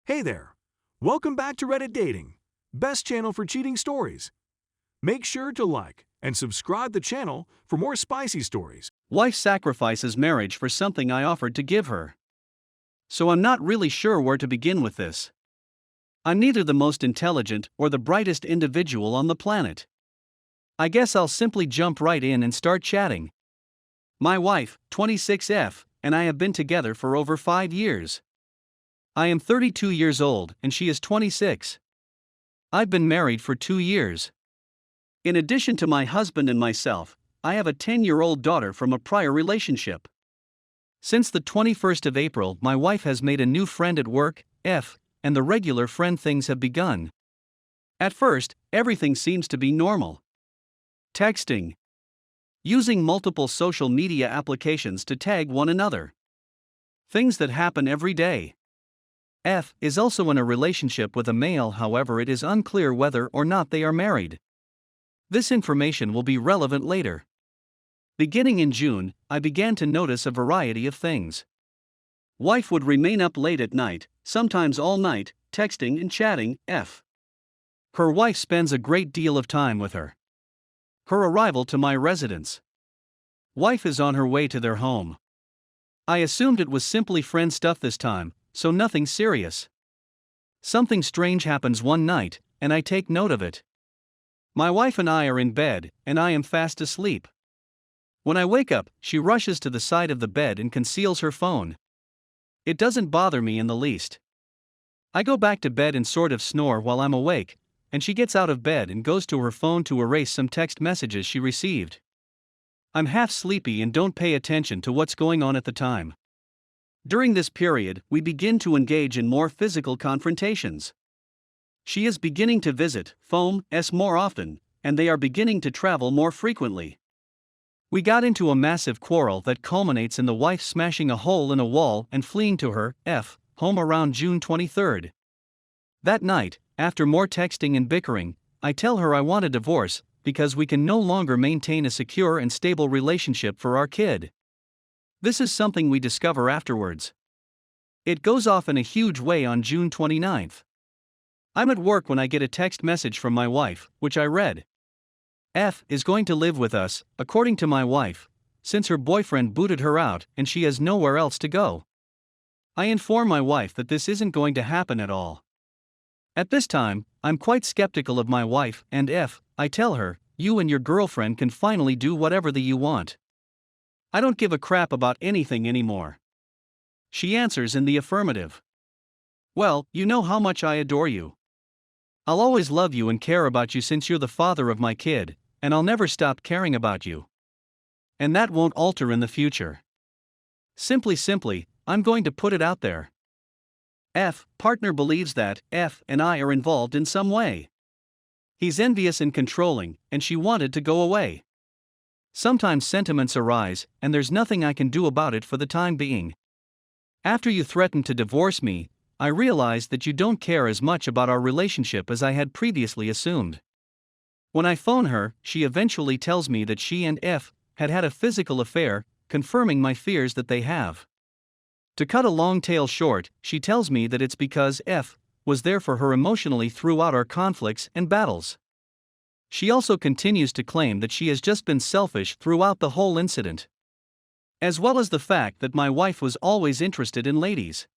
Hey there! Welcome back to Reddit Dating, best channel for cheating stories. Make sure to like and subscribe the channel for more spicy stories. Wife sacrifices marriage for something I offered to give her. So I'm not really sure where to begin with this. I'm neither the most intelligent or the brightest individual on the planet. I guess I'll simply jump right in and start chatting. My wife, 26F, and I have been together for over 5 years. I am 32 years old and she is 26. I've been married for 2 years. In addition to my husband and myself, I have a 10-year-old daughter from a prior relationship. Since the 21st of April, my wife has made a new friend at work, F, and the regular friend things have begun. At first, everything seems to be normal. Texting. Using multiple social media applications to tag one another. Things that happen every day. F is also in a relationship with a male, however it is unclear whether or not they are married. This information will be relevant later. Beginning in June, I began to notice a variety of things. Wife would remain up late at night, sometimes all night, texting and chatting, F. Her wife spends a great deal of time with her. Her arrival to my residence. Wife is on her way to their home. I assumed it was simply friend stuff this time, so nothing serious. Something strange happens one night, and I take note of it. My wife and I are in bed, and I am fast asleep. When I wake up, she rushes to the side of the bed and conceals her phone. It doesn't bother me in the least. I go back to bed and sort of snore while I'm awake, and she gets out of bed and goes to her phone to erase some text messages she received. I'm half sleepy and don't pay attention to what's going on at the time. During this period, we begin to engage in more physical confrontations. She is beginning to visit us more often, and they are beginning to travel more frequently. We got into a massive quarrel that culminates in the wife smashing a hole in a wall and fleeing to her home around June 23rd. That night, after more texting and bickering, I tell her I want a divorce because we can no longer maintain a secure and stable relationship for our kid. This is something we discover afterwards. It goes off in a huge way on June 29th. I'm at work when I get a text message from my wife, which I read. F is going to live with us, according to my wife, since her boyfriend booted her out and she has nowhere else to go. I inform my wife that this isn't going to happen at all. At this time, I'm quite skeptical of my wife, and F, I tell her, you and your girlfriend can finally do whatever you want. I don't give a crap about anything anymore. She answers in the affirmative. Well, you know how much I adore you. I'll always love you and care about you since you're the father of my kid, and I'll never stop caring about you. And that won't alter in the future. Simply, I'm going to put it out there. F, partner believes that F and I are involved in some way. He's envious and controlling, and she wanted to go away. Sometimes sentiments arise, and there's nothing I can do about it for the time being. After you threatened to divorce me, I realized that you don't care as much about our relationship as I had previously assumed. When I phone her, she eventually tells me that she and F had a physical affair, confirming my fears that they have. To cut a long tale short, she tells me that it's because F was there for her emotionally throughout our conflicts and battles. She also continues to claim that she has just been selfish throughout the whole incident. As well as the fact that my wife was always interested in ladies.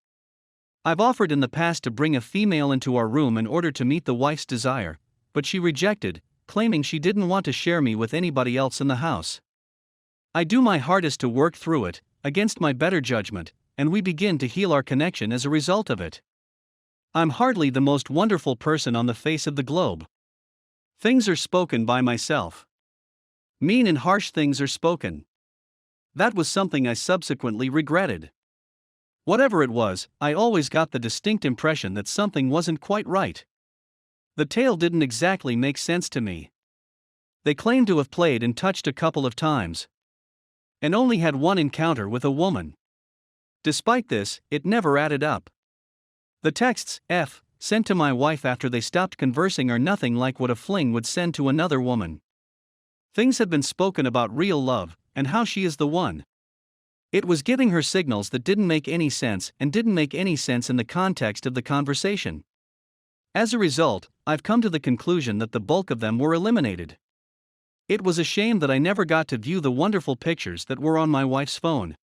I've offered in the past to bring a female into our room in order to meet the wife's desire, but she rejected, claiming she didn't want to share me with anybody else in the house. I do my hardest to work through it, against my better judgment, and we begin to heal our connection as a result of it. I'm hardly the most wonderful person on the face of the globe. Things are spoken by myself. Mean and harsh things are spoken. That was something I subsequently regretted. Whatever it was, I always got the distinct impression that something wasn't quite right. The tale didn't exactly make sense to me. They claimed to have played and touched a couple of times, and only had one encounter with a woman. Despite this, it never added up. The texts F sent to my wife after they stopped conversing are nothing like what a fling would send to another woman. Things have been spoken about real love, and how she is the one. It was giving her signals that didn't make any sense and didn't make any sense in the context of the conversation. As a result, I've come to the conclusion that the bulk of them were eliminated. It was a shame that I never got to view the wonderful pictures that were on my wife's phone.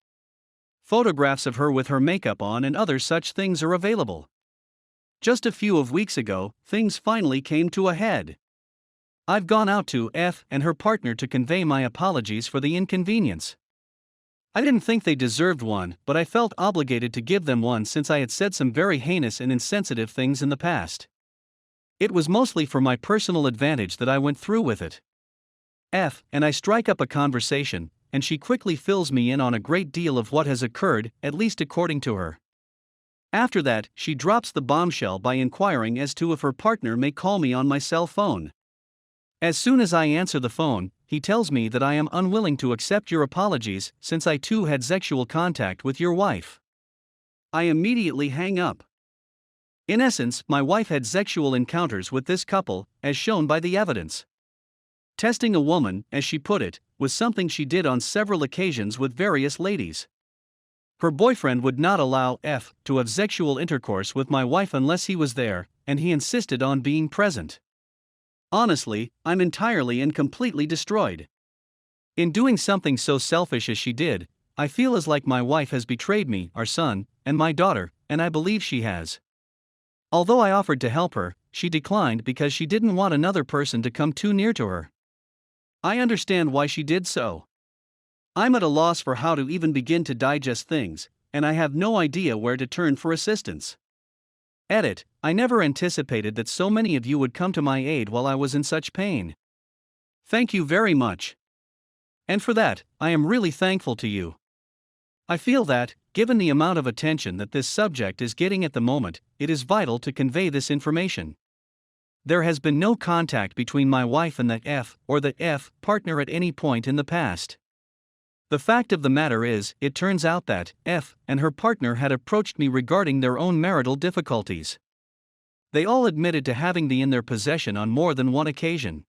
Photographs of her with her makeup on and other such things are available. Just a few of weeks ago, things finally came to a head. I've gone out to F and her partner to convey my apologies for the inconvenience. I didn't think they deserved one, but I felt obligated to give them one since I had said some very heinous and insensitive things in the past. It was mostly for my personal advantage that I went through with it. F and I strike up a conversation, and she quickly fills me in on a great deal of what has occurred, at least according to her. After that, she drops the bombshell by inquiring as to if her partner may call me on my cell phone. As soon as I answer the phone, he tells me that I am unwilling to accept your apologies since I too had sexual contact with your wife. I immediately hang up. In essence, my wife had sexual encounters with this couple, as shown by the evidence. Testing a woman, as she put it, was something she did on several occasions with various ladies. Her boyfriend would not allow F to have sexual intercourse with my wife unless he was there, and he insisted on being present. Honestly, I'm entirely and completely destroyed. In doing something so selfish as she did, I feel as like my wife has betrayed me, our son, and my daughter, and I believe she has. Although I offered to help her, she declined because she didn't want another person to come too near to her. I understand why she did so. I'm at a loss for how to even begin to digest things, and I have no idea where to turn for assistance. Edit: I never anticipated that so many of you would come to my aid while I was in such pain. Thank you very much. And for that, I am really thankful to you. I feel that, given the amount of attention that this subject is getting at the moment, it is vital to convey this information. There has been no contact between my wife and the F or the F partner at any point in the past. The fact of the matter is, it turns out that F and her partner had approached me regarding their own marital difficulties. They all admitted to having me in their possession on more than one occasion.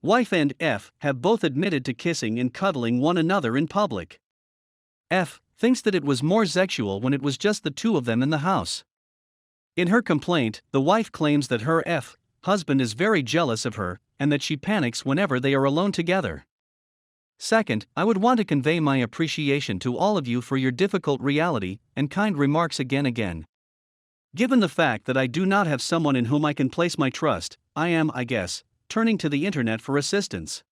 Wife and F have both admitted to kissing and cuddling one another in public. F thinks that it was more sexual when it was just the two of them in the house. In her complaint, the wife claims that her F husband is very jealous of her, and that she panics whenever they are alone together. Second, I would want to convey my appreciation to all of you for your difficult reality and kind remarks again. Given the fact that I do not have someone in whom I can place my trust, I am, I guess, turning to the internet for assistance.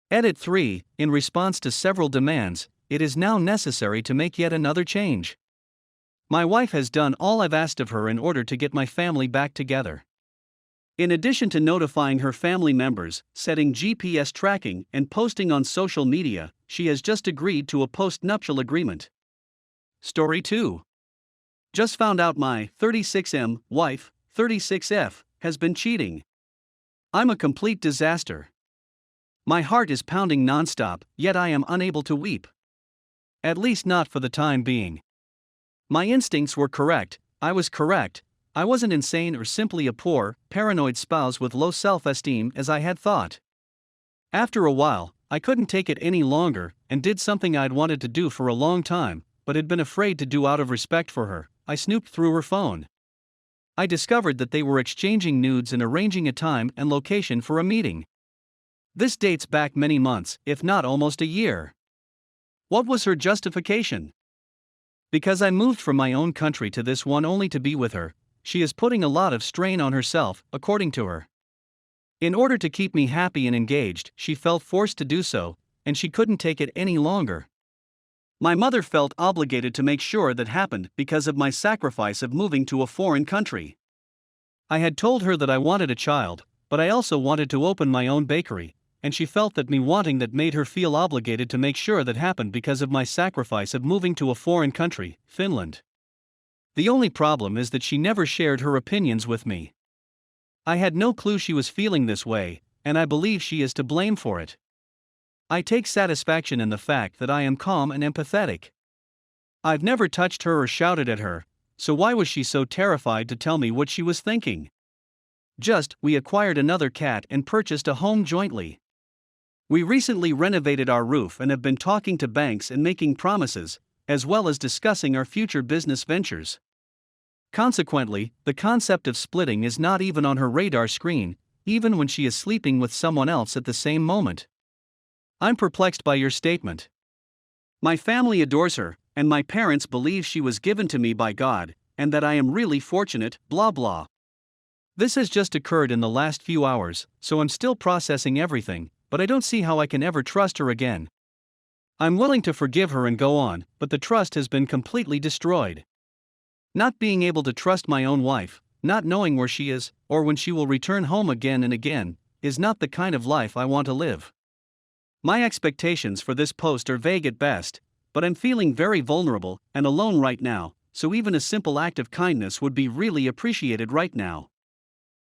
Edit 3, in response to several demands, it is now necessary to make yet another change. My wife has done all I've asked of her in order to get my family back together. In addition to notifying her family members, setting GPS tracking, and posting on social media, she has just agreed to a post-nuptial agreement. Story 2. Just found out my 36M wife, 36F, has been cheating. I'm a complete disaster. My heart is pounding nonstop, yet I am unable to weep. At least not for the time being. My instincts were correct, I was correct. I wasn't insane or simply a poor, paranoid spouse with low self-esteem as I had thought. After a while, I couldn't take it any longer and did something I'd wanted to do for a long time, but had been afraid to do out of respect for her. I snooped through her phone. I discovered that they were exchanging nudes and arranging a time and location for a meeting. This dates back many months, if not almost a year. What was her justification? Because I moved from my own country to this one only to be with her. She is putting a lot of strain on herself, according to her. In order to keep me happy and engaged, she felt forced to do so, and she couldn't take it any longer. My mother felt obligated to make sure that happened because of my sacrifice of moving to a foreign country. I had told her that I wanted a child, but I also wanted to open my own bakery, and she felt that me wanting that made her feel obligated to make sure that happened because of my sacrifice of moving to a foreign country, Finland. The only problem is that she never shared her opinions with me. I had no clue she was feeling this way, and I believe she is to blame for it. I take satisfaction in the fact that I am calm and empathetic. I've never touched her or shouted at her, so why was she so terrified to tell me what she was thinking? We acquired another cat and purchased a home jointly. We recently renovated our roof and have been talking to banks and making promises, as well as discussing our future business ventures. Consequently, the concept of splitting is not even on her radar screen, even when she is sleeping with someone else at the same moment. I'm perplexed by your statement. My family adores her, and my parents believe she was given to me by God, and that I am really fortunate, blah blah. This has just occurred in the last few hours, so I'm still processing everything, but I don't see how I can ever trust her again. I'm willing to forgive her and go on, but the trust has been completely destroyed. Not being able to trust my own wife, not knowing where she is, or when she will return home again and again, is not the kind of life I want to live. My expectations for this post are vague at best, but I'm feeling very vulnerable and alone right now, so even a simple act of kindness would be really appreciated right now.